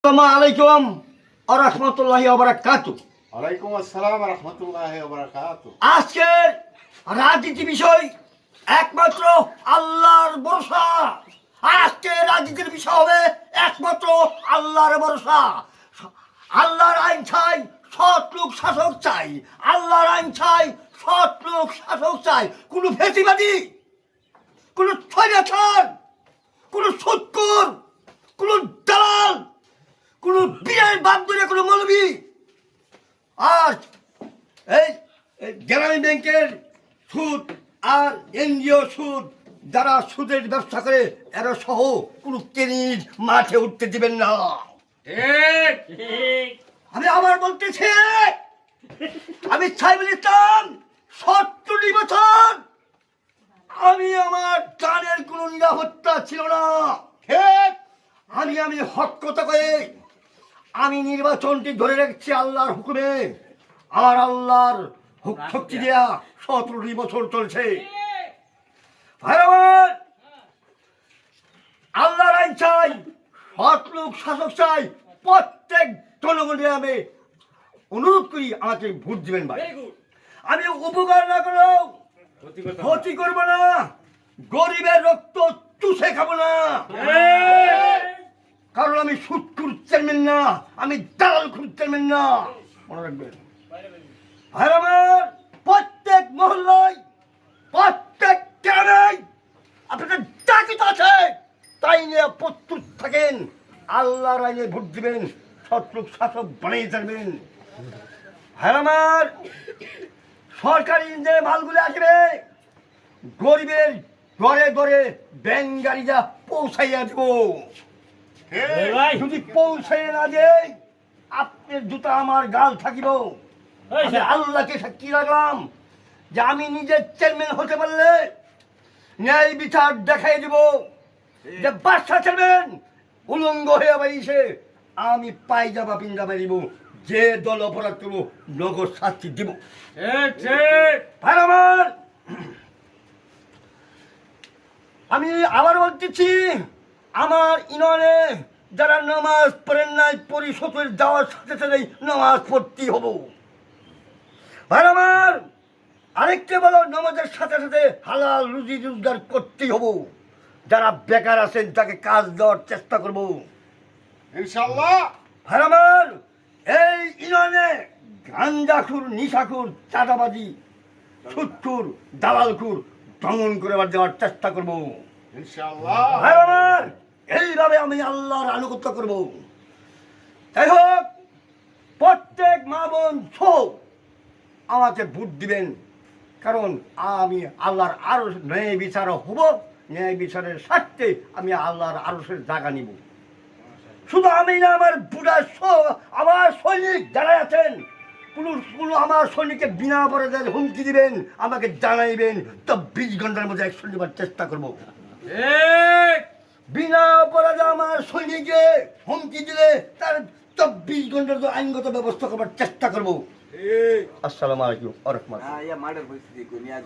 আসসালামু আলাইকুম ওয়া রাহমাতুল্লাহি ওয়া বারাকাতুহু। ওয়ালাইকুম আসসালাম ওয়া রাহমাতুল্লাহি ওয়া বারাকাতুহু। আজকের রাজনীতি বিষয় একমাত্র আল্লাহর ভরসা। আজকের রাজনীতির বিষয় হবে একমাত্র আল্লাহর ভরসা। আল্লাহর আইন চাই, সৎ লোক শাসক চাই। আল্লাহর আইন চাই, সৎ লোক শাসক চাই। কোনো ফেসিবাদী, কোনো স্বৈরাচার, কোনো সুদখোর, কোনো দালাল, কোনো বিয়ের বান্ধবী, কোনো মৌলবী আর এই গ্রামীণ ব্যাংকের সুদ আর এনজিও সুদ, যারা সুদের ব্যবসা করে এরা সহ কোনো কেনির মাঠে উঠতে দিবেন না। আমি আবার বলতেছি, আমি সাইবুল ইসলাম 70 বছর আমি আমার জানের কোনো নিরাপত্তা ছিল না। আমি হক কথা কয়ে আমি নির্বাচনটি ধরে রেখেছি আল্লাহর হুকুমে। আমার আল্লাহর শক্তি দেয়া 17 বছর চলছে। আল্লাহর আইন চাই, সৎ লোক শাসক চাই। প্রত্যেক জনগণকে আমি অনুরোধ করি আমাকে ভোট দিবেন ভাই। আমি উপকার না করলেও ক্ষতি করবো না, গরিবের রক্ত চুষে খাবো না। কারণ আমি সুদখোর চেয়ারম্যান না, আমি দালাল খুর চেয়ারম্যান না, মনে রাখবেন। আর আমার প্রত্যেক মহল্লায়, প্রত্যেক গ্রামে আপনাদের যা কিছু আছে তাই নিয়ে প্রস্তুত থাকেন। আল্লাহর আইনে ভোট দিবেন, সৎলোক শাসক বানিয়ে থাকবেন। হ্যাঁ, আমার সরকারি যে মালগুলো আসবে গরিবের ঘরে ঘরে ব্যাংক গাড়িটা পৌঁছাইয়া দেব। যদি পৌঁছাই না দেয় আপনার জুতা আমার গাল থাকিব। আল্লাহকে সাক্ষী রাখলাম যে আমি নিজের চেয়ারম্যান হতে পারলে ন্যায় বিচার দেখাই দিব। যে বাদশা চেয়ারম্যান উলঙ্গ হয়ে বাইছে আমি পায়জামা পিঞ্জামা দিব। যে দল অপরাধ করবো নগদ শাস্তি দিব। আমার আমি আবার বলতেছি, আমার ইউনিয়নে যারা নামাজ পড়েন নাই পরিষদের যাওয়ার সাথে সাথেই নামাজ পড়তেই হব। ভাই আমার আরেকটা বলো, নামাজের সাথে সাথে হালাল রুজি রোজগার করতেই হব। যারা বেকার আছেন তাকে কাজ দেওয়ার চেষ্টা করব ইনশাআল্লাহ। ভাই আমার এই ইউনিয়নে গাঞ্জাখুর, নিশাখুর, চাঁদাবাজি, সুদখুর, দালালখুর দমন করে দেওয়ার চেষ্টা করব ইনশাআল্লাহ। ভাই আমার এইভাবে আমি আল্লাহর আনুগত্য করব। যাই হোক, প্রত্যেক মা বোন আমাকে ভোট দিবেন, কারণ আমি আল্লাহর আরো ন্যায় বিচার হব। ন্যায় বিচারের স্বার্থে আমি আল্লাহর আরশের জায়গা নিব। শুধু আমি না, আমার বুড়া আমার সৈনিক যারা আছেন, কোনো আমার সৈনিককে বিনা অপরাধের হুমকি দিবেন আমাকে জানাইবেন, তো 20 ঘন্টার মধ্যে অ্যাকশন নেবার চেষ্টা করব। বিনা অপরাধে আমার সৈনিককে হুমকি দিলে তার 24 ঘন্টার আইনগত ব্যবস্থা করবার চেষ্টা করবো। আসসালামু আলাইকুম ওয়া রাহমাতুল্লাহ।